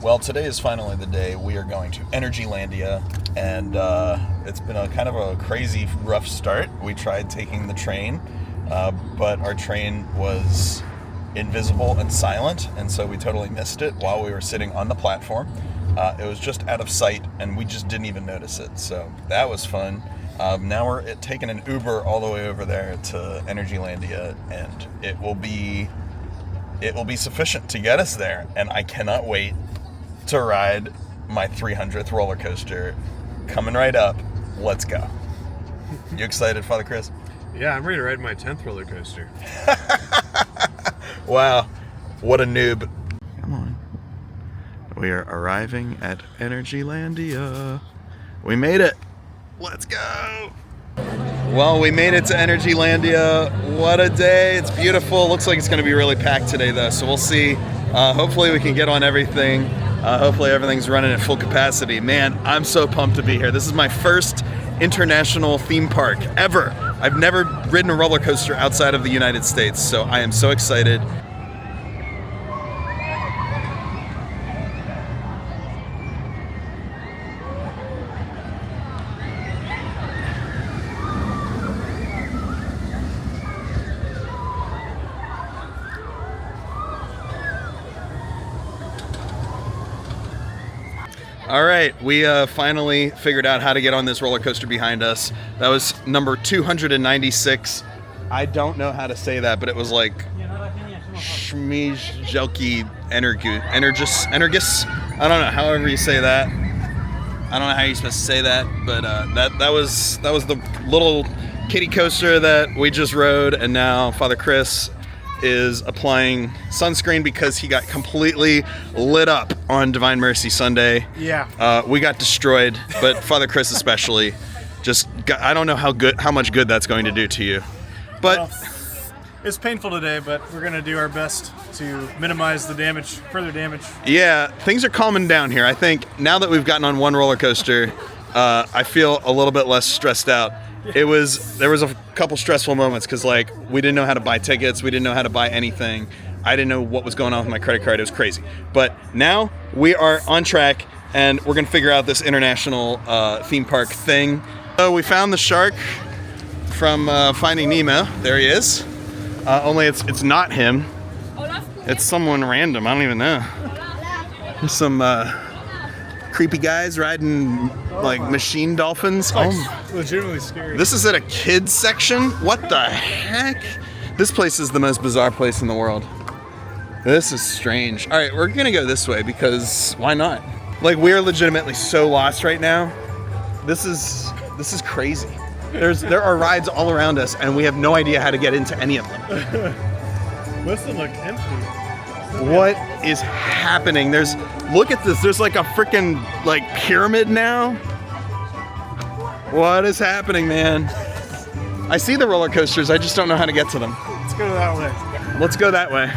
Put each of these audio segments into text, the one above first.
Well, today is finally the day. We are going to Energylandia, and it's been a kind of a crazy, rough start. We tried taking the train, but our train was invisible and silent, and so we totally missed it while we were sitting on the platform. It was just out of sight, and we just didn't even notice it, so that was fun. Now we're taking an Uber all the way over there to Energylandia, and it will be sufficient to get us there, and I cannot wait to ride my 300th roller coaster. Coming right up. Let's go. You excited, Father Chris? Yeah, I'm ready to ride my 10th roller coaster. Wow, what a noob. Come on. We are arriving at Energylandia. We made it. Let's go. Well, we made it to Energylandia. What a day. It's beautiful. Looks like it's going to be really packed today, though, so we'll see. Hopefully we can get on everything. Hopefully everything's running at full capacity. Man, I'm so pumped to be here. This is my first international theme park ever. I've never ridden a roller coaster outside of the United States, so I am so excited. All right, we finally figured out how to get on this roller coaster behind us. That was number 296. I don't know how to say that, but it was like Schmijjelki Energus. I don't know, however you say that. I don't know how you're supposed to say that, but that was the little kiddie coaster that we just rode, and now Father Chris is applying sunscreen because he got completely lit up on Divine Mercy Sunday. Yeah. We got destroyed, but Father Chris especially I don't know how much good that's going to do to you. But well, it's painful today, but we're going to do our best to minimize the damage, further damage. Yeah, things are calming down here. I think now that we've gotten on one roller coaster, I feel a little bit less stressed out. There was a couple stressful moments because we didn't know how to buy tickets, we didn't know how to buy anything. I didn't know what was going on with my credit card. It was crazy. But now we are on track, and we're gonna figure out this international theme park thing. So we found the shark from Finding Nemo. There he is. Only it's not him. It's someone random. I don't even know. There's some creepy guys riding machine dolphins. Legitimately scary. This is at a kids section? What the heck? This place is the most bizarre place in the world. This is strange. All right, we're gonna go this way because why not? We're legitimately so lost right now. This is crazy. There are rides all around us and we have no idea how to get into any of them. Most of them look empty. What is happening? Look at this. There's a freaking pyramid now. What is happening, man? I see the roller coasters. I just don't know how to get to them. Let's go that way. Let's go that way.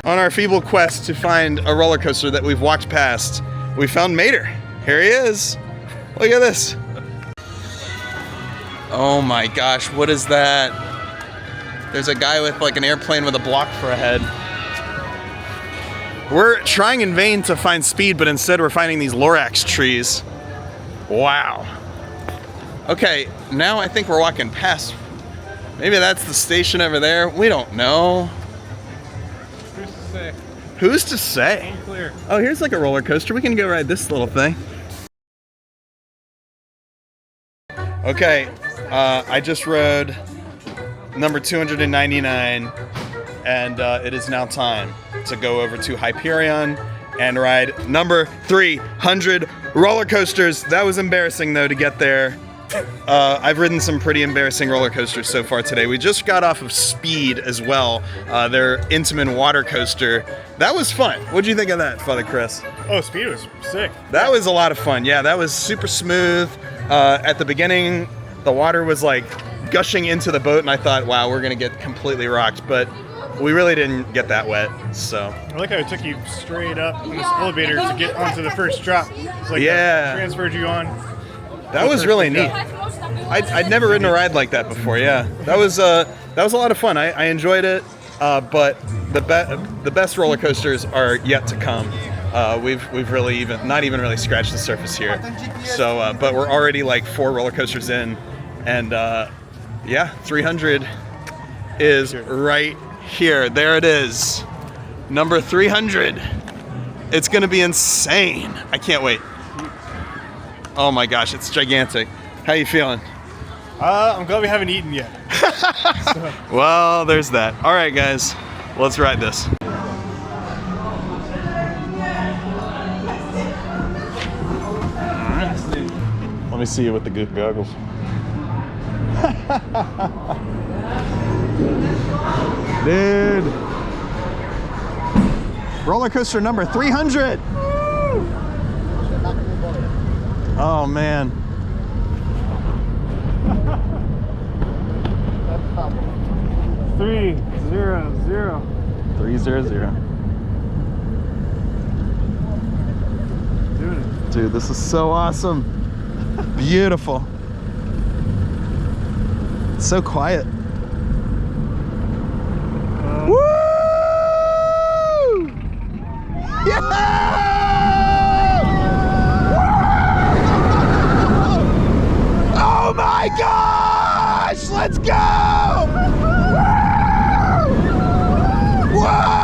On our feeble quest to find a roller coaster that we've walked past, we found Mater. Here he is. Look at this. Oh my gosh, what is that? There's a guy with an airplane with a block for a head. We're trying in vain to find speed, but instead we're finding these Lorax trees. Wow. Okay, now I think we're walking past. Maybe that's the station over there. We don't know. Who's to say? Who's to say? Unclear. Oh, here's a roller coaster. We can go ride this little thing. Okay, I just rode number 299, and it is now time to go over to Hyperion and ride number 300 roller coasters. That was embarrassing, though, to get there. I've ridden some pretty embarrassing roller coasters so far today. We just got off of Speed as well, their Intamin water coaster. That was fun. What'd you think of that, Father Chris? Oh, Speed was sick. That was a lot of fun. Yeah, that was super smooth. At the beginning, the water was gushing into the boat, and I thought, wow, we're gonna get completely rocked, but we really didn't get that wet, so. I like how it took you straight up in this elevator to get onto the first drop. It's yeah. Transferred you on. That was really neat. I'd never ridden a ride like that before, yeah. That was a lot of fun. I enjoyed it, but the best roller coasters are yet to come. we've really not even really scratched the surface here. So, but we're already like 4 roller coasters in, and yeah, 300 is right here. There it is, number 300. It's gonna be insane. I can't wait. Oh my gosh, it's gigantic. How you feeling? I'm glad we haven't eaten yet. Well, there's that. All right, guys, let's ride this. Let me see you with the good goggles. Dude. Roller coaster number 300. Oh, man. Three, zero, zero. 300. Dude, this is so awesome. Beautiful. It's so quiet. Woo! Yeah! Oh my gosh! Let's go! Whoa!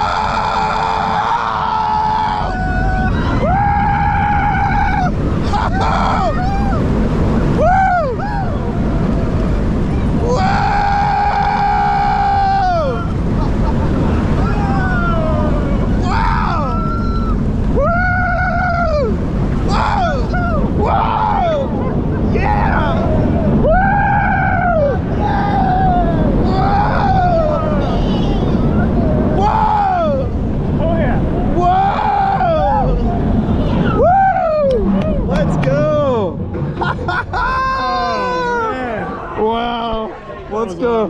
Let's go.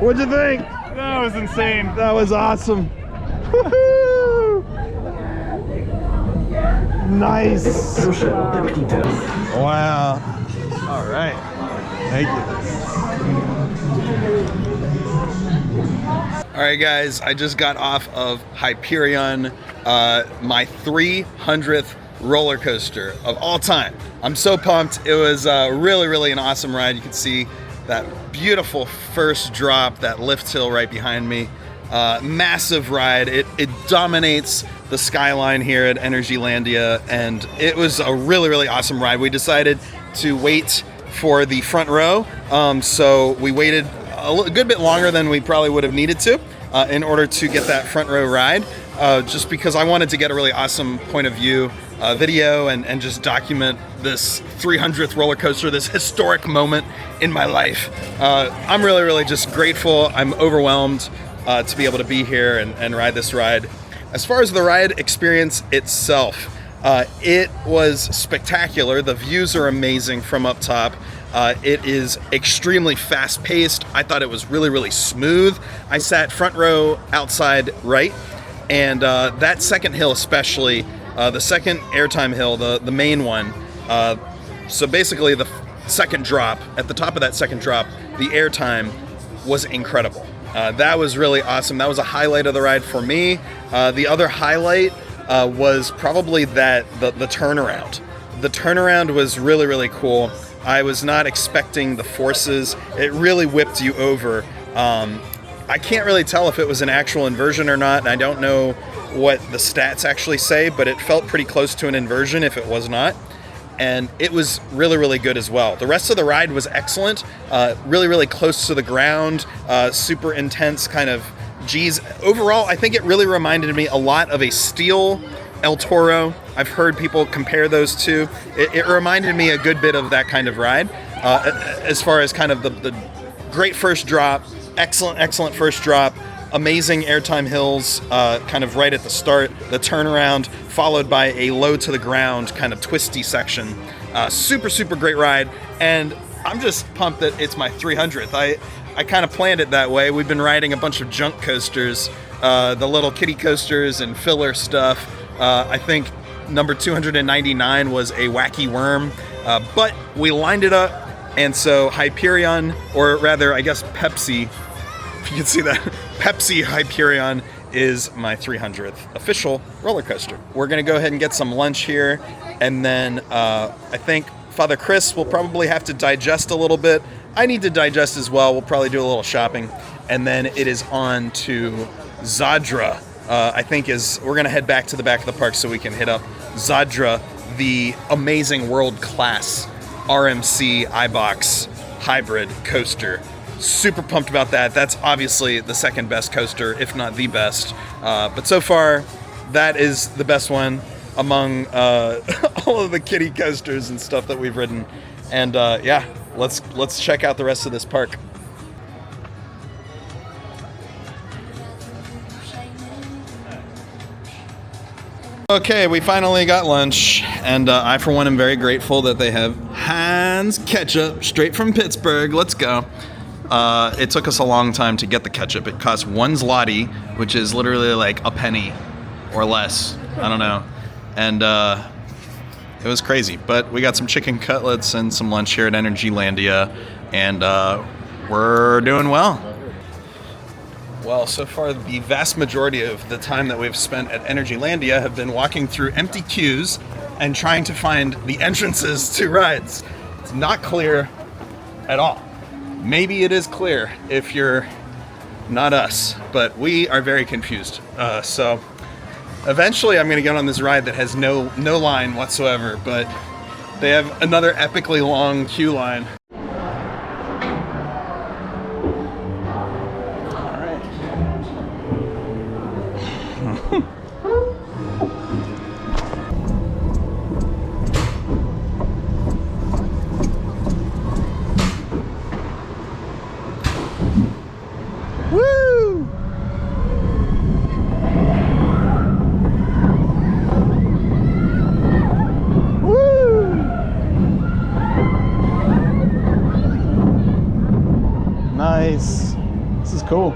What'd you think? That was insane. That was awesome. Nice. Wow. All right. Thank you. All right, guys. I just got off of Hyperion, my 300th roller coaster of all time. I'm so pumped. It was really an awesome ride. You can see that beautiful first drop, that lift hill right behind me. Massive ride. It dominates the skyline here at Energylandia, and it was a really awesome ride. We decided to wait for the front row, so we waited a good bit longer than we probably would have needed to in order to get that front row ride, just because I wanted to get a really awesome point of view video and just document this 300th roller coaster, this historic moment in my life. I'm really just grateful. I'm overwhelmed to be able to be here and ride this ride. As far as the ride experience itself, it was spectacular. The views are amazing from up top. It is extremely fast-paced. I thought it was really smooth. I sat front row outside right, and that second hill especially, the second airtime hill, the main one, so basically the second drop, at the top of that second drop, the airtime was incredible. That was really awesome. That was a highlight of the ride for me. The other highlight was probably the turnaround. The turnaround was really cool. I was not expecting the forces. It really whipped you over. I can't really tell if it was an actual inversion or not, and I don't know what the stats actually say, but it felt pretty close to an inversion if it was not. And it was really good as well. The rest of the ride was excellent, really close to the ground, super intense kind of G's. Overall, I think it really reminded me a lot of a steel El Toro. I've heard people compare those two. It reminded me a good bit of that kind of ride, as far as kind of the great first drop, excellent first drop, amazing airtime hills kind of right at the start, the turnaround, followed by a low to the ground kind of twisty section. Super great ride, and I'm just pumped that it's my 300th. I kind of planned it that way. We've been riding a bunch of junk coasters, the little kiddie coasters and filler stuff. I think number 299 was a wacky worm, but we lined it up, and so Hyperion, or rather I guess Pepsi, if you can see that, Pepsi Hyperion is my 300th official roller coaster. We're gonna go ahead and get some lunch here, and then I think Father Chris will probably have to digest a little bit. I need to digest as well. We'll probably do a little shopping, and then it is on to Zadra. I think we're gonna head back to the back of the park so we can hit up Zadra, the amazing world-class RMC iBox hybrid coaster. Super pumped about that. That's obviously the second best coaster, if not the best. But so far, that is the best one among all of the kiddie coasters and stuff that we've ridden. And yeah, let's check out the rest of this park. Okay, we finally got lunch, and I, for one, am very grateful that they have Heinz ketchup straight from Pittsburgh. Let's go. It took us a long time to get the ketchup. It cost one zloty, which is literally like a penny or less. I don't know. And it was crazy. But we got some chicken cutlets and some lunch here at Energylandia, and we're doing well. Well, so far the vast majority of the time that we've spent at Energylandia have been walking through empty queues and trying to find the entrances to rides. It's not clear at all. Maybe it is clear if you're not us, but we are very confused. So eventually I'm going to get on this ride that has no line whatsoever, but they have another epically long queue line. Nice. This is cool.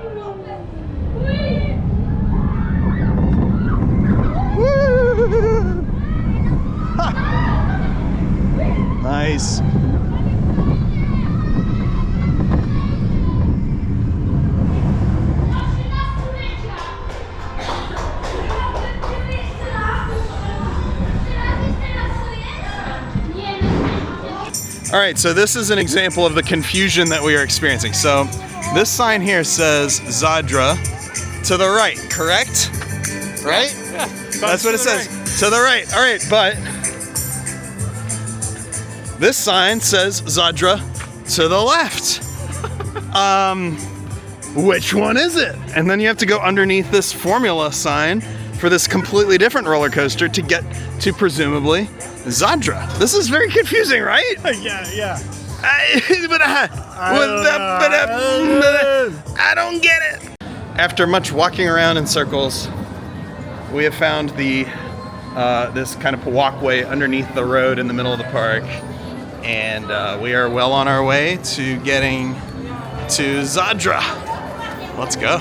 Nice. All right, so this is an example of the confusion that we are experiencing. So this sign here says Zadra to the right, correct? Right? Yeah. That's what it says. To the right. All right, but this sign says Zadra to the left. Which one is it? And then you have to go underneath this formula sign for this completely different roller coaster to get to presumably Zadra. This is very confusing, right? Yeah. I don't get it. After much walking around in circles, we have found this kind of walkway underneath the road in the middle of the park, and we are well on our way to getting to Zadra. Let's go.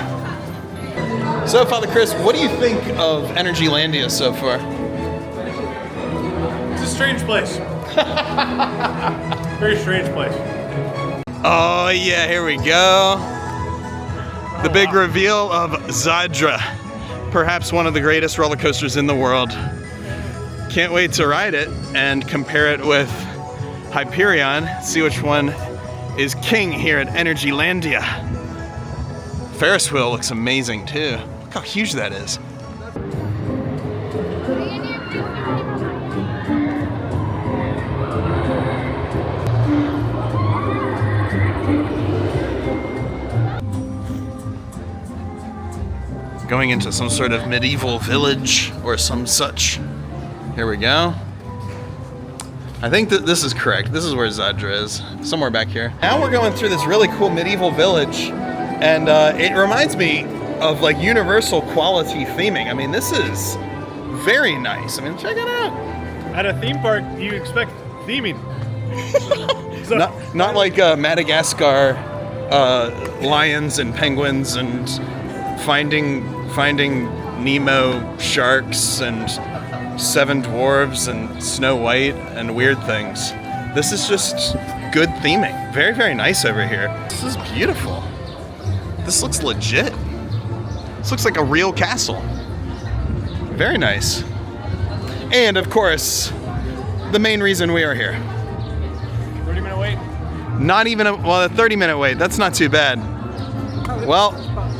So, Father Chris, what do you think of Energylandia so far? It's a strange place. Very strange place. Oh yeah, here we go. The big reveal of Zadra. Perhaps one of the greatest roller coasters in the world. Can't wait to ride it and compare it with Hyperion, see which one is king here at Energylandia. Ferris wheel looks amazing too. Look how huge that is. Going into some sort of medieval village or some such. Here we go. I think that this is correct. This is where Zadra is, somewhere back here. Now we're going through this really cool medieval village, and it reminds me of like universal quality theming. I mean, this is very nice. I mean, check it out. At a theme park, you expect theming. Not like Madagascar lions and penguins and finding Nemo sharks and seven dwarves and Snow White and weird things. This is just good theming. Very, very nice over here. This is beautiful. This looks legit. This looks like a real castle. Very nice. And of course, the main reason we are here. 30-minute wait? Not even a 30-minute wait. That's not too bad. Well,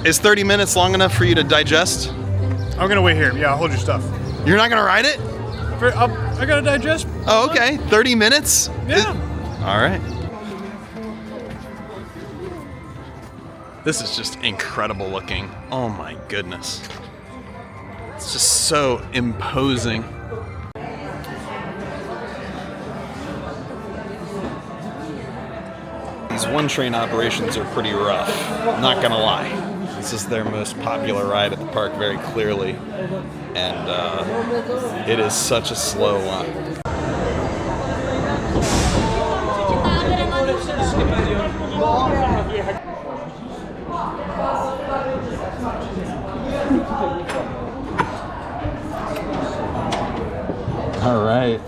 is 30 minutes long enough for you to digest? I'm gonna wait here. Yeah, I'll hold your stuff. You're not gonna ride it? I gotta digest. Oh, okay. 30 minutes? Yeah. All right. This is just incredible looking. Oh my goodness. It's just so imposing. These one-train operations are pretty rough, not gonna lie. This is their most popular ride at the park very clearly, and it is such a slow one. All right.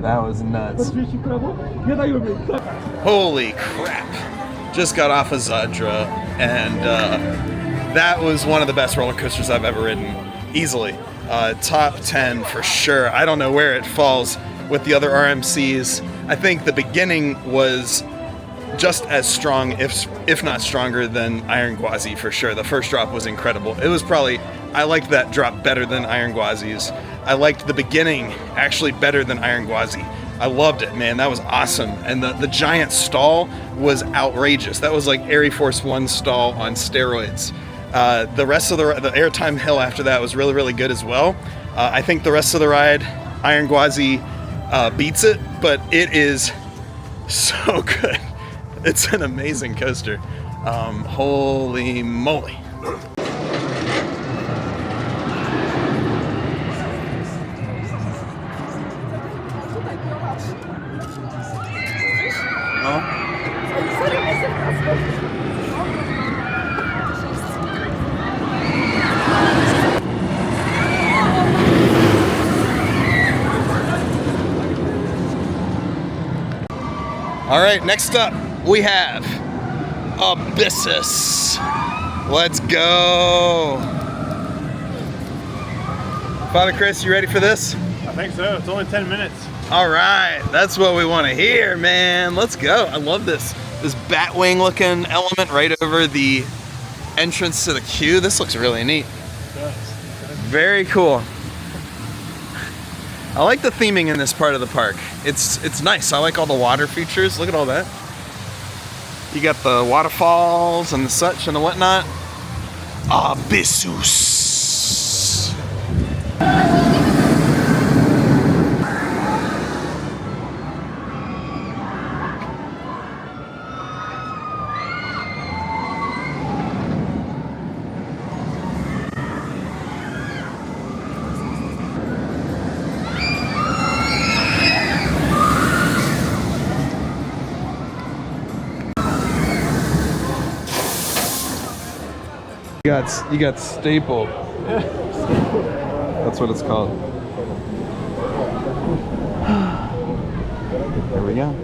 That was nuts. Holy crap. Just got off of Zadra, and that was one of the best roller coasters I've ever ridden. Easily. Top 10 for sure. I don't know where it falls with the other RMCs. I think the beginning was just as strong, if not stronger, than Iron Gwazi for sure. The first drop was incredible. It was probably, I liked that drop better than Iron Gwazi's. I liked the beginning actually better than Iron Gwazi. I loved it, man. That was awesome. And the giant stall was outrageous. That was like Air Force One stall on steroids. The rest of the airtime hill after that was really, really good as well. I think the rest of the ride, Iron Gwazi beats it, but it is so good. It's an amazing coaster. Holy moly. All right, next up we have Abyssus. Let's go. Father Chris, you ready for this? I think so. It's only 10 minutes. All right, that's what we want to hear, man. Let's go. I love this batwing looking element right over the entrance to the queue. This looks really neat. It does. Very cool. I like the theming in this part of the park. It's nice. I like all the water features. Look at all that. You got the waterfalls and the such and the whatnot. Abyssus. You got stapled. That's what it's called. There we go.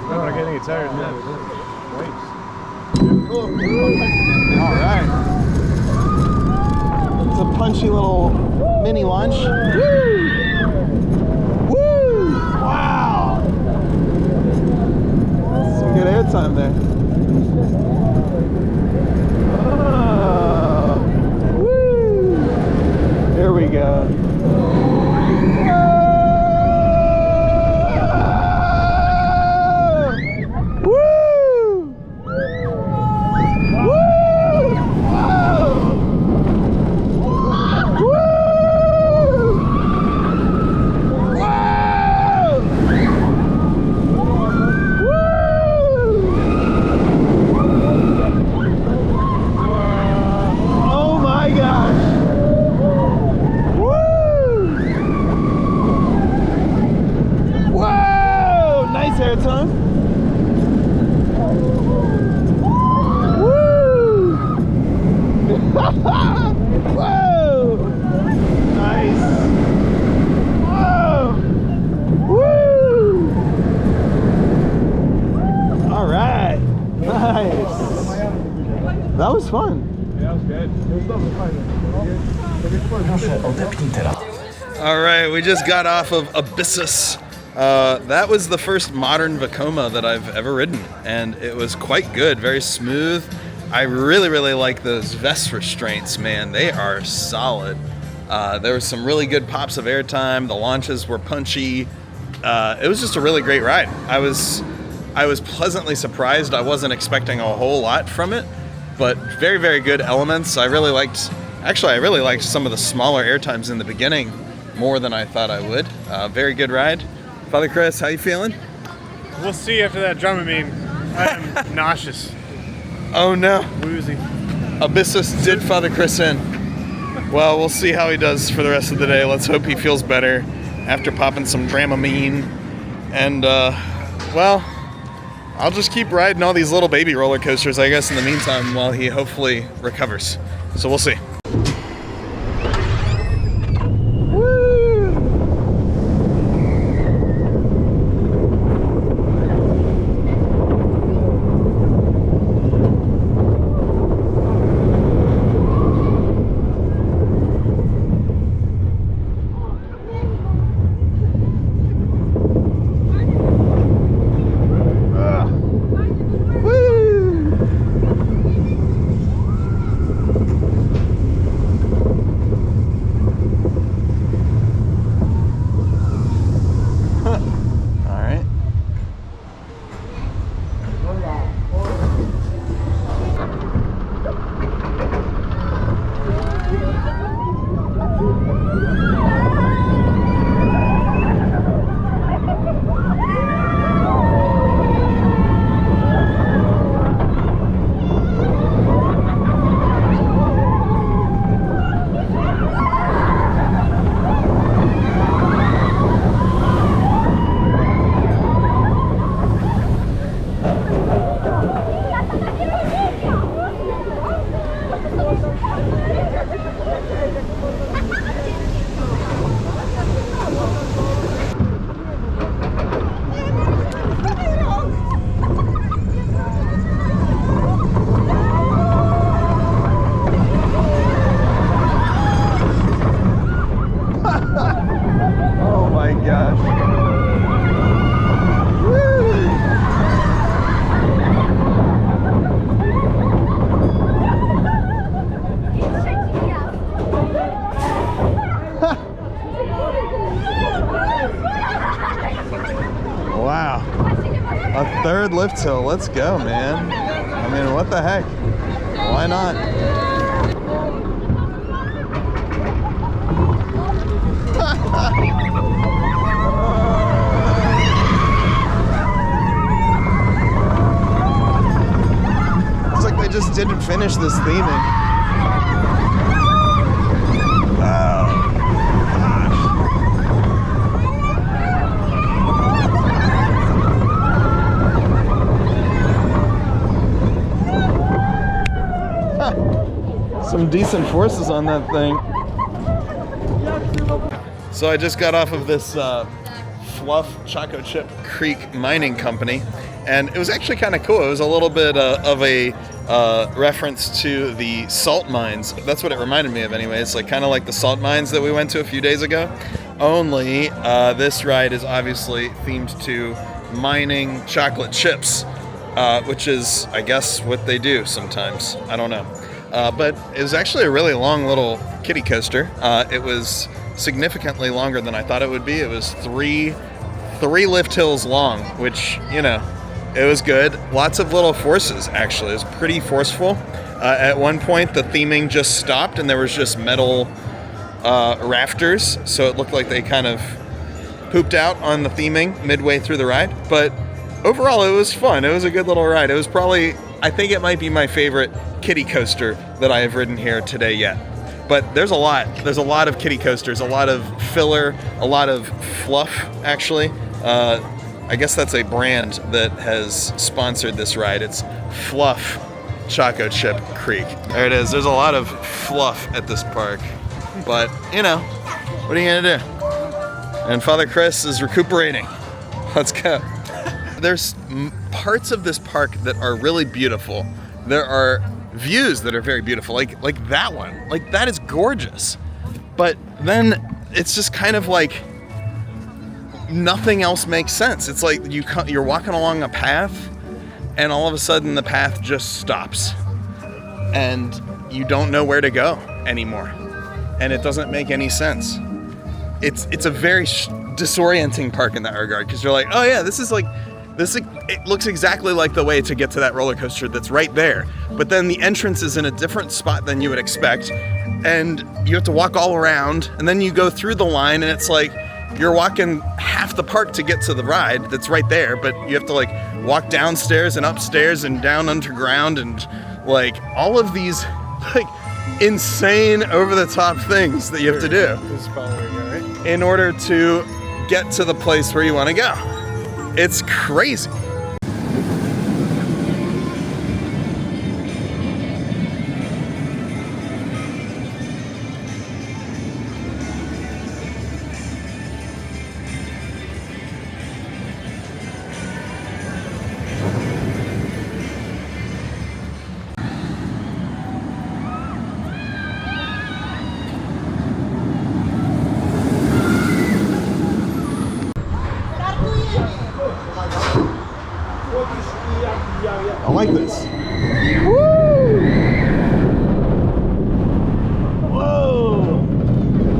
I'm not getting tired now. All right. It's a punchy little mini launch. Woo! airtime there. Oh, woo! Here we go. That was fun. Yeah, it was good. All right, we just got off of Abyssus. That was the first modern Vekoma that I've ever ridden, and it was quite good, very smooth. I really, really like those vest restraints, man. They are solid. There was some really good pops of airtime. The launches were punchy. It was just a really great ride. I was pleasantly surprised. I wasn't expecting a whole lot from it, but very, very good elements. I really liked some of the smaller airtimes in the beginning more than I thought I would. Very good ride. Father Chris, how you feeling? We'll see after that Dramamine. I am nauseous. Oh no. Woozy. Abyssus did Father Chris in. Well, we'll see how he does for the rest of the day. Let's hope he feels better after popping some Dramamine. And, well, I'll just keep riding all these little baby roller coasters, I guess, in the meantime, while he hopefully recovers. So we'll see. Wow. A third lift hill. Let's go, man. I mean, what the heck? Why not? It's like they just didn't finish this theming. Some decent forces on that thing. So I just got off of this Fluff Choco Chip Creek Mining Company, and it was actually kind of cool. It was a little bit of a reference to the salt mines. That's what it reminded me of anyway. It's like kind of like the salt mines that we went to a few days ago. Only this ride is obviously themed to mining chocolate chips. which is, I guess, what they do sometimes. I don't know. But it was actually a really long little kiddie coaster. It was significantly longer than I thought it would be. It was three lift hills long, which, you know, it was good. Lots of little forces, actually. It was pretty forceful. At one point, the theming just stopped, and there was just metal rafters, so it looked like they kind of pooped out on the theming midway through the ride. But overall, it was fun. It was a good little ride. It was probably, I think it might be my favorite kiddie coaster that I have ridden here today yet. But there's a lot. There's a lot of kiddie coasters, a lot of filler, a lot of fluff, actually. I guess that's a brand that has sponsored this ride. It's Fluff Choco Chip Creek. There it is. There's a lot of fluff at this park. But, you know, what are you gonna do? And Father Chris is recuperating. Let's go. There's parts of this park that are really beautiful. There are views that are very beautiful, like that one. Like, that is gorgeous. But then it's just kind of like nothing else makes sense. It's like you're walking along a path, and all of a sudden the path just stops, and you don't know where to go anymore, and it doesn't make any sense. It's a very disorienting park in that regard, because you're like, oh yeah, it looks exactly like the way to get to that roller coaster that's right there, but then the entrance is in a different spot than you would expect, and you have to walk all around, and then you go through the line, and it's like you're walking half the park to get to the ride that's right there, but you have to like walk downstairs and upstairs and down underground, and like all of these like insane over-the-top things that you have to do in order to get to the place where you want to go. It's crazy. I like this. Woo! Whoa!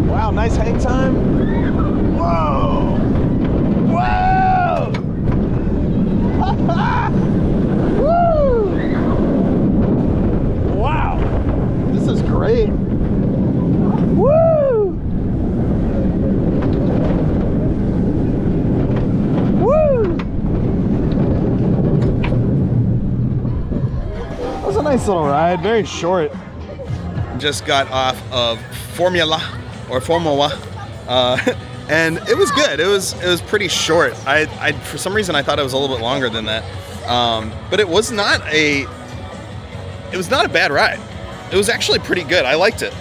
Wow, nice hang time. Whoa! Whoa! Woo! Wow! This is great. Woo! Woo! That was a nice little ride, very short. Just got off of Formula, and it was good. It was pretty short. I for some reason I thought it was a little bit longer than that, but it was not a bad ride. It was actually pretty good. I liked it.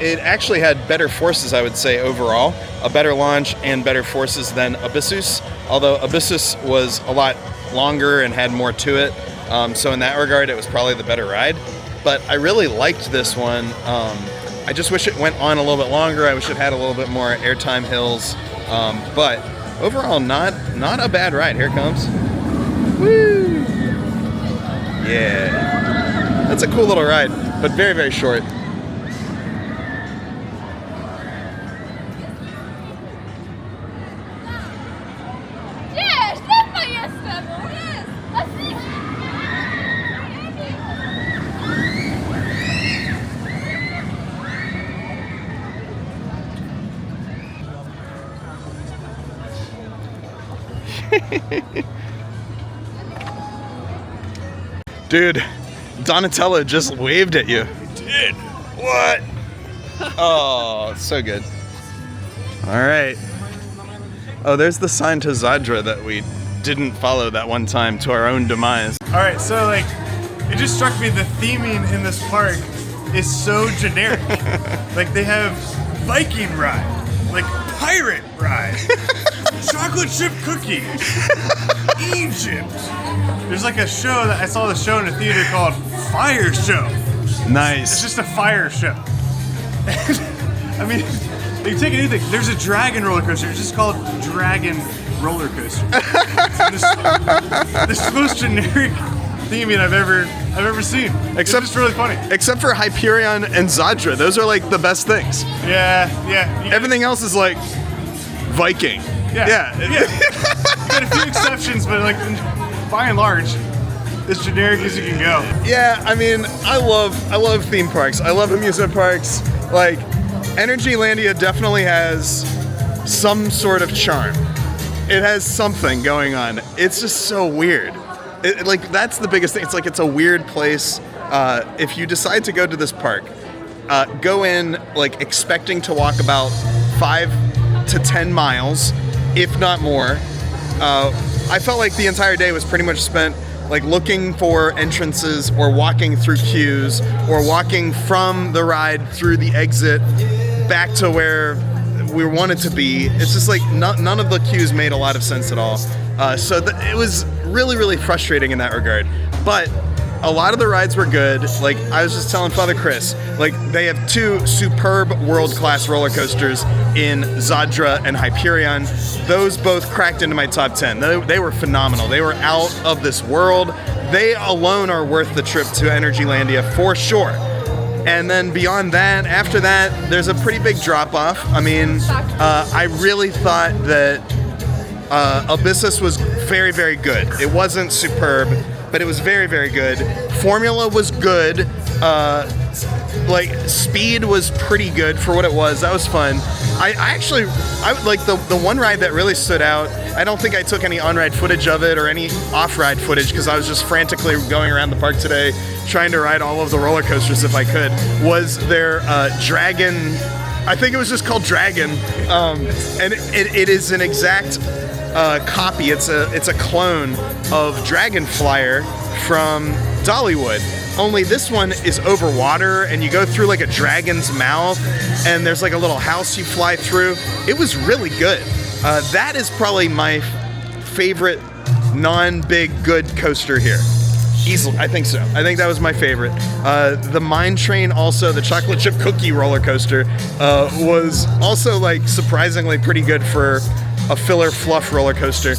It actually had better forces, I would say, overall. A better launch and better forces than Abyssus, although Abyssus was a lot longer and had more to it. So in that regard, it was probably the better ride. But I really liked this one. I just wish it went on a little bit longer. I wish it had a little bit more airtime hills. But overall, not a bad ride. Here it comes. Woo! Yeah. That's a cool little ride, but very, very short. Dude, Donatello just waved at you. He did? What? Oh, so good. All right. Oh, there's the sign to Zadra that we didn't follow that one time, to our own demise. All right, so like, it just struck me the theming in this park is so generic. Like, they have Viking ride, like pirate ride, chocolate chip cookie, Egypt. There's like a show that I saw the show in a theater called Fire Show. Nice. It's just a fire show. I mean, you take anything. There's a dragon roller coaster. It's just called Dragon Roller Coaster. They This is the most generic theming I've ever seen. It's just really funny. Except for Hyperion and Zadra. Those are like the best things. Yeah. Everything else is like Viking. Yeah. You got a few exceptions, but like by and large, as generic as you can go. Yeah, I mean, I love theme parks. I love amusement parks. Like, Energylandia definitely has some sort of charm. It has something going on. It's just so weird. Like, that's the biggest thing. It's like, it's a weird place. If you decide to go to this park, go in like expecting to walk about 5 to 10 miles, if not more. I felt like the entire day was pretty much spent like looking for entrances or walking through queues or walking from the ride through the exit back to where we wanted to be. It's just like none of the queues made a lot of sense at all. So it was really, really frustrating in that regard. But a lot of the rides were good. Like I was just telling Father Chris, like they have 2 superb world-class roller coasters in Zadra and Hyperion. Those both cracked into my top 10. They were phenomenal. They were out of this world. They alone are worth the trip to Energylandia for sure. And then beyond that, after that, there's a pretty big drop-off. I mean, I really thought that Abyssus was very, very good. It wasn't superb, but it was very, very good. Formula was good. Like speed was pretty good for what it was. That was fun. I actually like the one ride that really stood out. I don't think I took any on-ride footage of it or any off-ride footage because I was just frantically going around the park today trying to ride all of the roller coasters if I could. Was their Dragon? I think it was just called Dragon, and it is an exact copy. It's a clone of Dragon Flyer from Dollywood. Only this one is over water and you go through like a dragon's mouth and there's like a little house you fly through. It was really good. That is probably my favorite non-big good coaster here. Easily, I think so. I think that was my favorite. The Mine Train also, the chocolate chip cookie roller coaster, was also like surprisingly pretty good for a filler fluff roller coaster.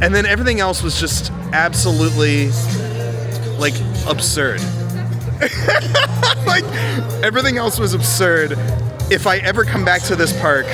And then everything else was just absolutely like absurd. Like everything else was absurd. If I ever come back to this park,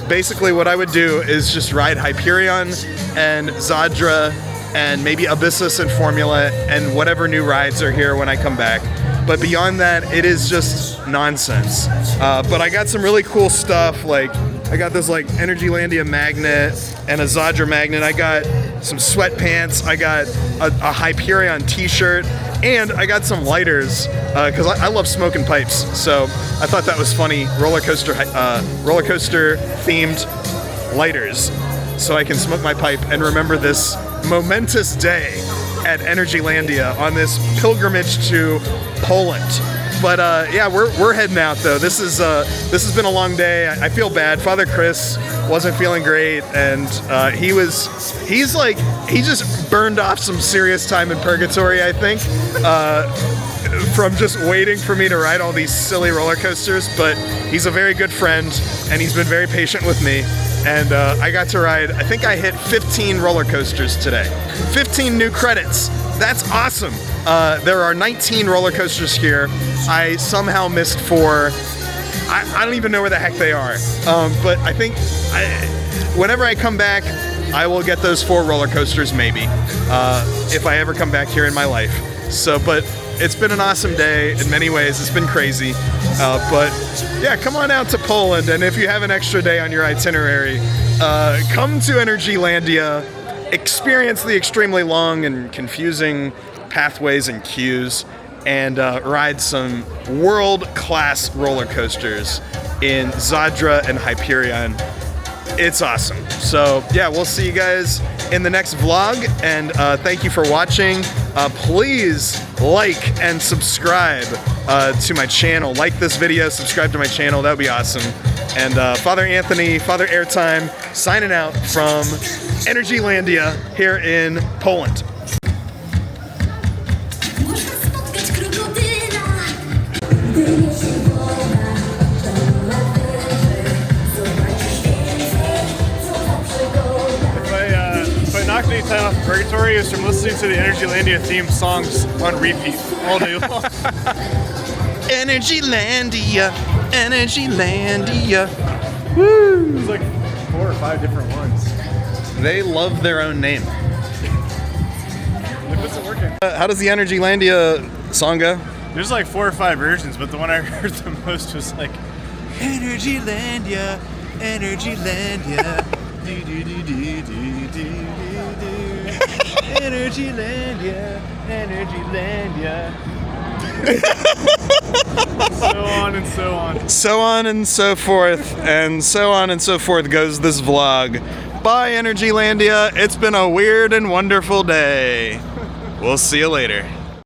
basically what I would do is just ride Hyperion and Zadra and maybe Abyssus and Formula and whatever new rides are here when I come back. But beyond that, it is just nonsense. But I got some really cool stuff. Like I got this like Energylandia magnet and a Zadra magnet. I got some sweatpants. I got a Hyperion t-shirt. And I got some lighters because I love smoking pipes. So I thought that was funny. Roller coaster themed lighters, so I can smoke my pipe and remember this momentous day at Energylandia on this pilgrimage to Poland. But yeah, we're heading out though. This has been a long day. I feel bad. Father Chris wasn't feeling great, and he just burned off some serious time in purgatory, I think, from just waiting for me to ride all these silly roller coasters. But he's a very good friend, and he's been very patient with me. And I got to ride, I think I hit 15 roller coasters today. 15 new credits. That's awesome. There are 19 roller coasters here. I somehow missed 4. I don't even know where the heck they are. But I think whenever I come back, I will get those 4 roller coasters maybe, if I ever come back here in my life. So, but it's been an awesome day in many ways. It's been crazy. But yeah, come on out to Poland. And if you have an extra day on your itinerary, come to Energylandia, experience the extremely long and confusing pathways and queues, and ride some world-class roller coasters in Zadra and Hyperion. It's awesome. So yeah, we'll see you guys in the next vlog, and thank you for watching. Please like and subscribe to my channel. Like this video, subscribe to my channel, that would be awesome. And Father Anthony, Father Airtime, signing out from Energylandia here in Poland. If I knock any time off purgatory is from listening to the Energylandia theme songs on repeat all day long. Energylandia, Energylandia. Woo! There's like 4 or 5 different ones. They love their own name. Like, what's it working? How does the Energylandia song go? There's like 4 or 5 versions, but the one I heard the most was like Energylandia, Energylandia, do do do do do do do. Energylandia, Energylandia. So on and so on. So on and so forth, and so on and so forth goes this vlog. Bye, Energylandia. It's been a weird and wonderful day. We'll see you later.